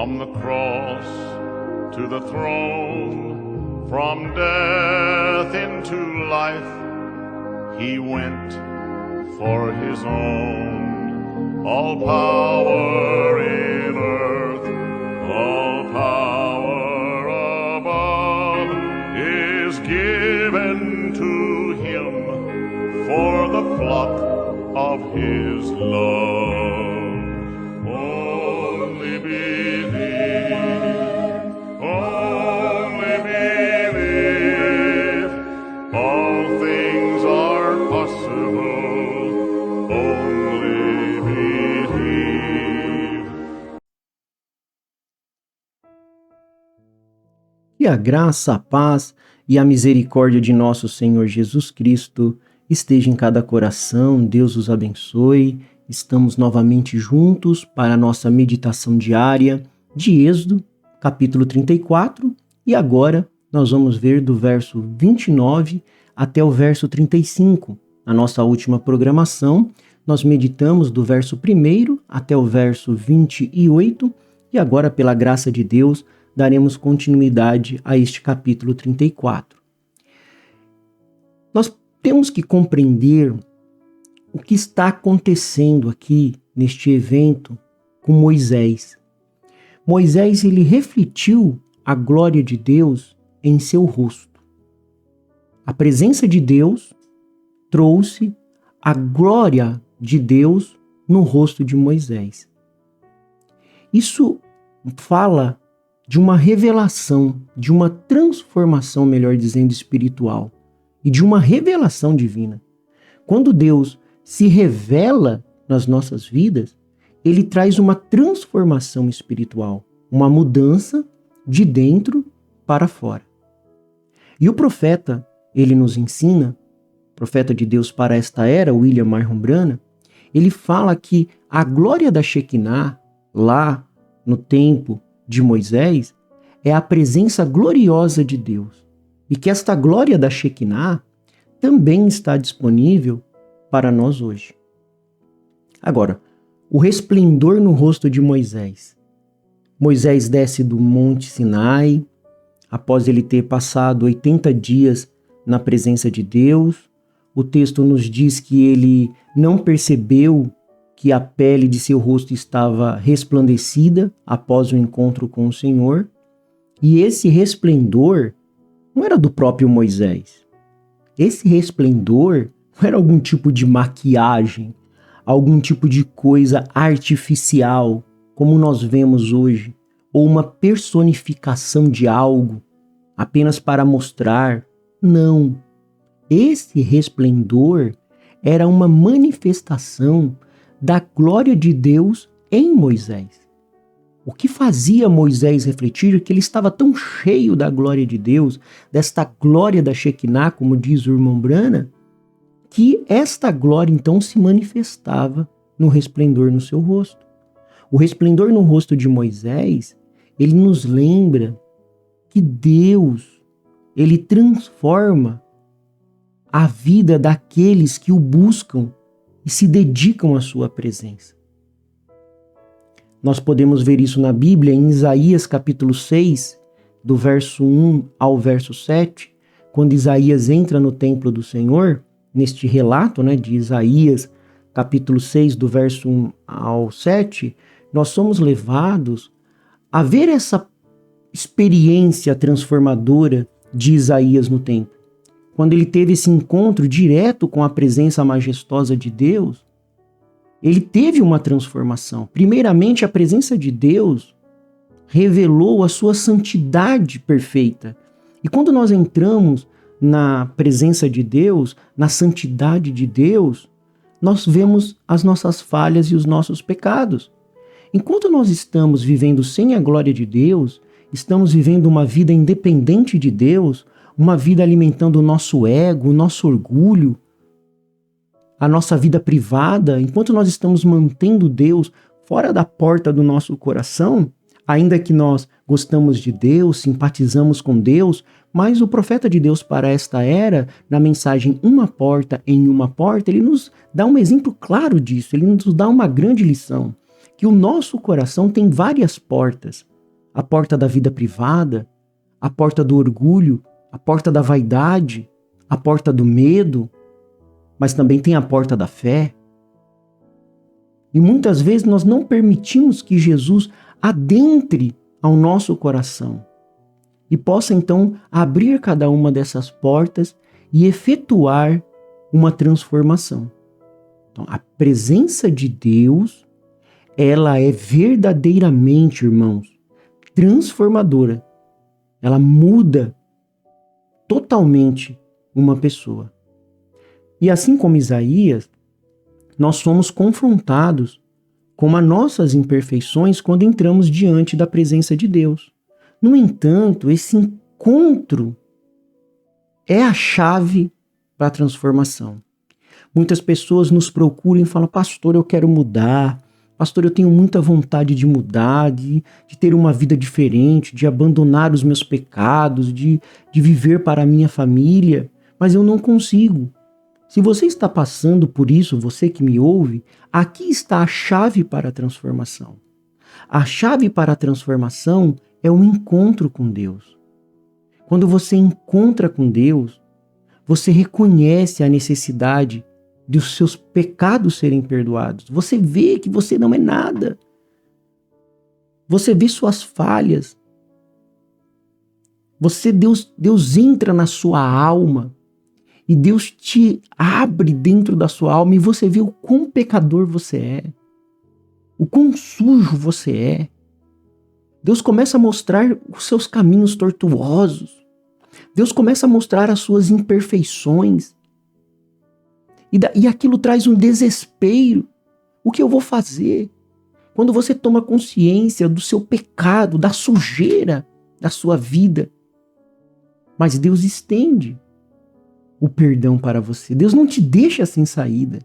From the cross to the throne, from death into life, he went for his own. All power in earth, all power above is given to him for the flock of his love. Only believe, all things are possible. Only believe. Que a graça, a paz e a misericórdia de nosso Senhor Jesus Cristo esteja em cada coração. Deus os abençoe. Estamos novamente juntos para a nossa meditação diária de Êxodo, capítulo 34, e agora nós vamos ver do verso 29 até o verso 35. Na nossa última programação, nós meditamos do verso 1 até o verso 28, e agora, pela graça de Deus, daremos continuidade a este capítulo 34. Nós temos que compreender o que está acontecendo aqui neste evento com Moisés. Moisés, ele refletiu a glória de Deus em seu rosto. A presença de Deus trouxe a glória de Deus no rosto de Moisés. Isso fala de uma revelação, de uma transformação, melhor dizendo, espiritual, e de uma revelação divina. Quando Deus se revela nas nossas vidas, ele traz uma transformação espiritual, uma mudança de dentro para fora. E o profeta, ele nos ensina, profeta de Deus para esta era, William Marion Branham, ele fala que a glória da Shekinah, lá no tempo de Moisés, é a presença gloriosa de Deus. E que esta glória da Shekinah também está disponível para nós hoje. Agora, o resplendor no rosto de Moisés. Moisés desce do Monte Sinai, após ele ter passado 80 dias na presença de Deus. O texto nos diz que ele não percebeu que a pele de seu rosto estava resplandecida após o encontro com o Senhor. E esse resplendor não era do próprio Moisés. Esse resplendor não era algum tipo de maquiagem, algum tipo de coisa artificial, como nós vemos hoje, ou uma personificação de algo, apenas para mostrar. Não. Esse resplendor era uma manifestação da glória de Deus em Moisés. O que fazia Moisés refletir é que ele estava tão cheio da glória de Deus, desta glória da Shekinah, como diz o irmão Branham, que esta glória então se manifestava no resplendor no seu rosto. O resplendor no rosto de Moisés, ele nos lembra que Deus, ele transforma a vida daqueles que o buscam e se dedicam à sua presença. Nós podemos ver isso na Bíblia, em Isaías capítulo 6, do verso 1 ao verso 7, quando Isaías entra no templo do Senhor, neste relato, de Isaías capítulo 6, do verso 1 ao 7, nós somos levados a ver essa experiência transformadora de Isaías no templo. Quando ele teve esse encontro direto com a presença majestosa de Deus, ele teve uma transformação. Primeiramente, a presença de Deus revelou a sua santidade perfeita. E quando nós entramos na presença de Deus, na santidade de Deus, nós vemos as nossas falhas e os nossos pecados. Enquanto nós estamos vivendo sem a glória de Deus, estamos vivendo uma vida independente de Deus, uma vida alimentando o nosso ego, o nosso orgulho, a nossa vida privada, enquanto nós estamos mantendo Deus fora da porta do nosso coração, ainda que nós gostamos de Deus, simpatizamos com Deus, mas o profeta de Deus para esta era, na mensagem Uma Porta em Uma Porta, ele nos dá um exemplo claro disso, ele nos dá uma grande lição, que o nosso coração tem várias portas, a porta da vida privada, a porta do orgulho, a porta da vaidade, a porta do medo, mas também tem a porta da fé. E muitas vezes nós não permitimos que Jesus adentre ao nosso coração e possa então abrir cada uma dessas portas e efetuar uma transformação. Então, a presença de Deus, ela é verdadeiramente, irmãos, transformadora. Ela muda totalmente uma pessoa. E assim como Isaías, nós somos confrontados com as nossas imperfeições quando entramos diante da presença de Deus. No entanto, esse encontro é a chave para a transformação. Muitas pessoas nos procuram e falam: pastor, eu quero mudar. Pastor, eu tenho muita vontade de mudar, de ter uma vida diferente, de abandonar os meus pecados, de viver para a minha família, mas eu não consigo. Se você está passando por isso, você que me ouve, aqui está a chave para a transformação. A chave para a transformação é um encontro com Deus. Quando você encontra com Deus, você reconhece a necessidade de os seus pecados serem perdoados. Você vê que você não é nada. Você vê suas falhas. Deus entra na sua alma e Deus te abre dentro da sua alma e você vê o quão pecador você é, o quão sujo você é. Deus começa a mostrar os seus caminhos tortuosos. Deus começa a mostrar as suas imperfeições. E aquilo traz um desespero. O que eu vou fazer? Quando você toma consciência do seu pecado, da sujeira da sua vida. Mas Deus estende o perdão para você. Deus não te deixa sem saída.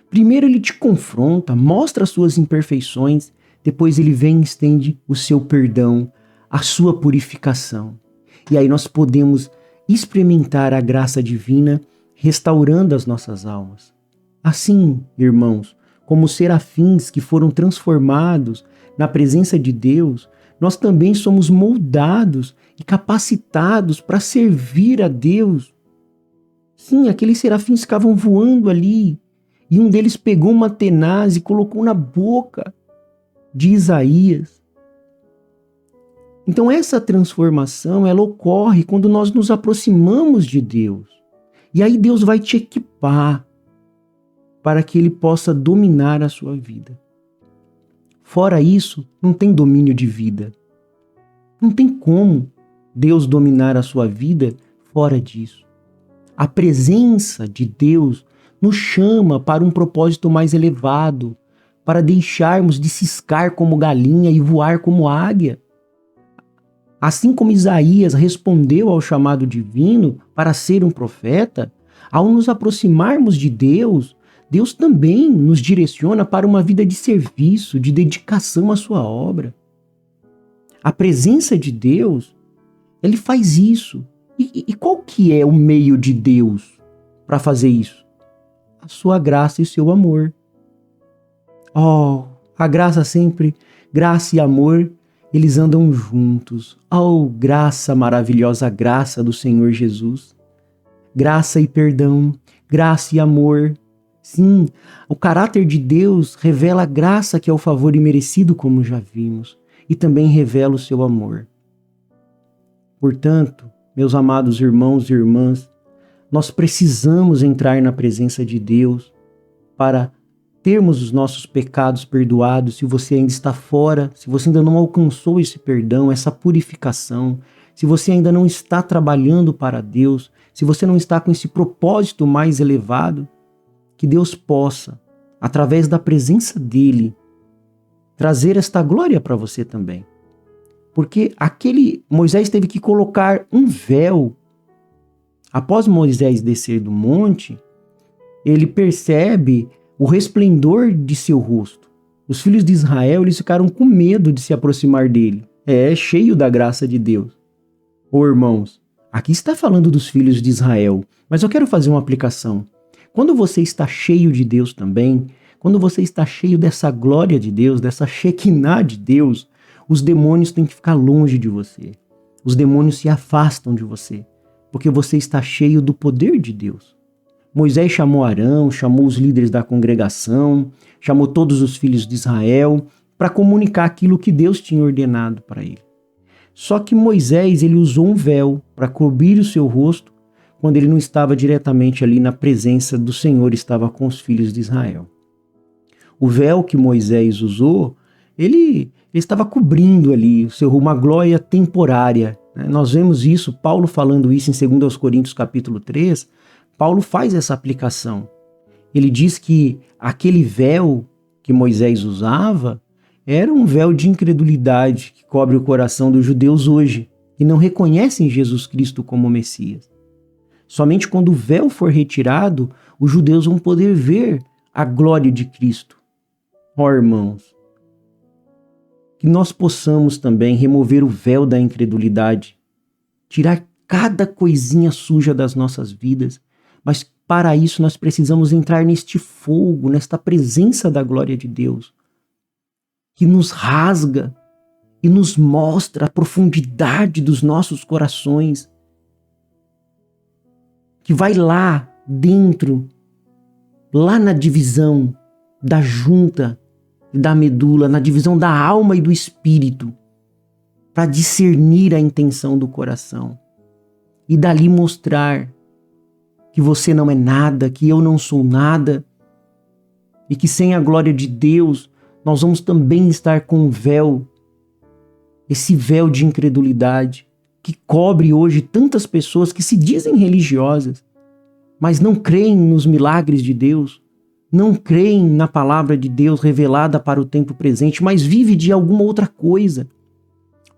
Primeiro ele te confronta, mostra as suas imperfeições. Depois ele vem e estende o seu perdão, a sua purificação. E aí nós podemos experimentar a graça divina restaurando as nossas almas. Assim, irmãos, como os serafins que foram transformados na presença de Deus, nós também somos moldados e capacitados para servir a Deus. Sim, aqueles serafins ficavam voando ali, e um deles pegou uma tenaz e colocou na boca de Isaías. Então essa transformação, ela ocorre quando nós nos aproximamos de Deus. E aí Deus vai te equipar para que Ele possa dominar a sua vida. Fora isso, não tem domínio de vida. Não tem como Deus dominar a sua vida fora disso. A presença de Deus nos chama para um propósito mais elevado, para deixarmos de ciscar como galinha e voar como águia. Assim como Isaías respondeu ao chamado divino para ser um profeta, ao nos aproximarmos de Deus, Deus também nos direciona para uma vida de serviço, de dedicação à sua obra. A presença de Deus, Ele faz isso. E qual que é o meio de Deus para fazer isso? A sua graça e o seu amor. Oh, a graça sempre, graça e amor, eles andam juntos. Oh, graça maravilhosa, graça do Senhor Jesus. Graça e perdão, graça e amor. Sim, o caráter de Deus revela a graça que é o favor imerecido, como já vimos, e também revela o seu amor. Portanto, meus amados irmãos e irmãs, nós precisamos entrar na presença de Deus para termos os nossos pecados perdoados. Se você ainda está fora, se você ainda não alcançou esse perdão, essa purificação, se você ainda não está trabalhando para Deus, se você não está com esse propósito mais elevado, que Deus possa, através da presença dEle, trazer esta glória para você também. Porque Moisés teve que colocar um véu. Após Moisés descer do monte, ele percebe o resplendor de seu rosto. Os filhos de Israel, eles ficaram com medo de se aproximar dele. É cheio da graça de Deus. Ô irmãos, aqui está falando dos filhos de Israel, mas eu quero fazer uma aplicação. Quando você está cheio de Deus também, quando você está cheio dessa glória de Deus, dessa Shekinah de Deus, os demônios têm que ficar longe de você. Os demônios se afastam de você, porque você está cheio do poder de Deus. Moisés chamou Arão, chamou os líderes da congregação, chamou todos os filhos de Israel para comunicar aquilo que Deus tinha ordenado para ele. Só que Moisés, ele usou um véu para cobrir o seu rosto quando ele não estava diretamente ali na presença do Senhor, estava com os filhos de Israel. O véu que Moisés usou, ele estava cobrindo ali uma glória temporária. Nós vemos isso, Paulo falando isso em 2 Coríntios capítulo 3, Paulo faz essa aplicação. Ele diz que aquele véu que Moisés usava era um véu de incredulidade que cobre o coração dos judeus hoje, que não reconhecem Jesus Cristo como Messias. Somente quando o véu for retirado, os judeus vão poder ver a glória de Cristo. Ó irmãos, que nós possamos também remover o véu da incredulidade, tirar cada coisinha suja das nossas vidas, mas para isso nós precisamos entrar neste fogo, nesta presença da glória de Deus, que nos rasga e nos mostra a profundidade dos nossos corações, que vai lá dentro, lá na divisão da junta, da medula, na divisão da alma e do espírito, para discernir a intenção do coração e dali mostrar que você não é nada, que eu não sou nada e que sem a glória de Deus nós vamos também estar com um véu, esse véu de incredulidade que cobre hoje tantas pessoas que se dizem religiosas, mas não creem nos milagres de Deus, não creem na palavra de Deus revelada para o tempo presente, mas vive de alguma outra coisa.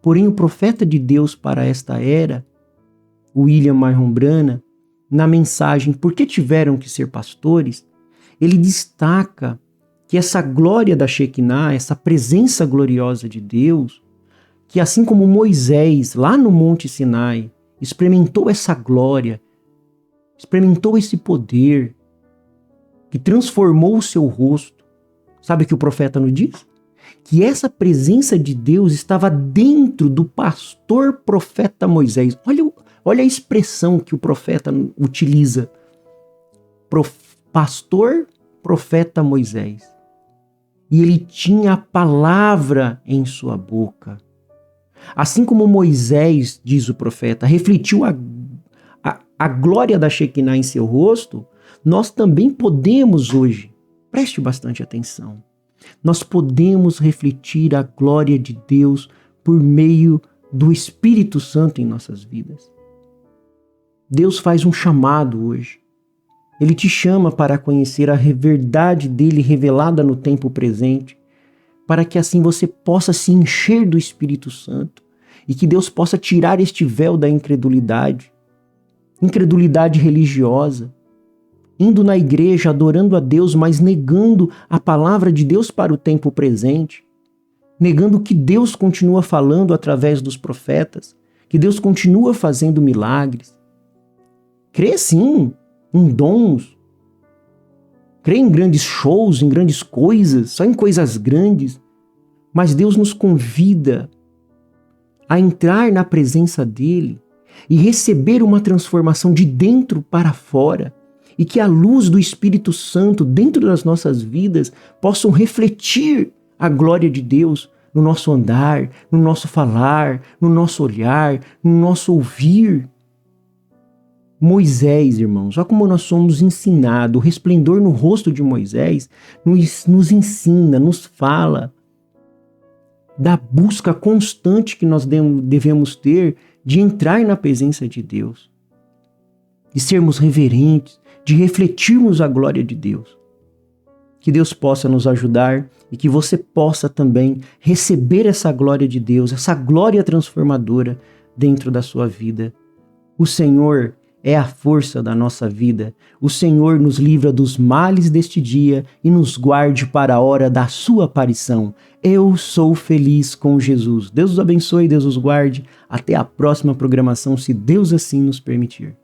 Porém, o profeta de Deus para esta era, William Marion Branham, na mensagem Por que tiveram que ser pastores, ele destaca que essa glória da Shekinah, essa presença gloriosa de Deus, que assim como Moisés, lá no Monte Sinai, experimentou essa glória, experimentou esse poder, que transformou o seu rosto. Sabe o que o profeta nos diz? Que essa presença de Deus estava dentro do pastor profeta Moisés. Olha a expressão que o profeta utiliza. Pastor profeta Moisés. E ele tinha a palavra em sua boca. Assim como Moisés, diz o profeta, refletiu a glória da Shekinah em seu rosto, nós também podemos hoje, preste bastante atenção, nós podemos refletir a glória de Deus por meio do Espírito Santo em nossas vidas. Deus faz um chamado hoje. Ele te chama para conhecer a verdade dele revelada no tempo presente, para que assim você possa se encher do Espírito Santo e que Deus possa tirar este véu da incredulidade religiosa, indo na igreja, adorando a Deus, mas negando a palavra de Deus para o tempo presente, negando que Deus continua falando através dos profetas, que Deus continua fazendo milagres. Crê sim em dons, crê em grandes shows, em grandes coisas, só em coisas grandes, mas Deus nos convida a entrar na presença dele e receber uma transformação de dentro para fora, e que a luz do Espírito Santo dentro das nossas vidas possam refletir a glória de Deus no nosso andar, no nosso falar, no nosso olhar, no nosso ouvir. Moisés, irmãos, olha como nós somos ensinados, o resplendor no rosto de Moisés nos ensina, nos fala da busca constante que nós devemos ter de entrar na presença de Deus, de sermos reverentes, de refletirmos a glória de Deus. Que Deus possa nos ajudar e que você possa também receber essa glória de Deus, essa glória transformadora dentro da sua vida. O Senhor é a força da nossa vida. O Senhor nos livra dos males deste dia e nos guarde para a hora da sua aparição. Eu sou feliz com Jesus. Deus os abençoe, Deus os guarde. Até a próxima programação, se Deus assim nos permitir.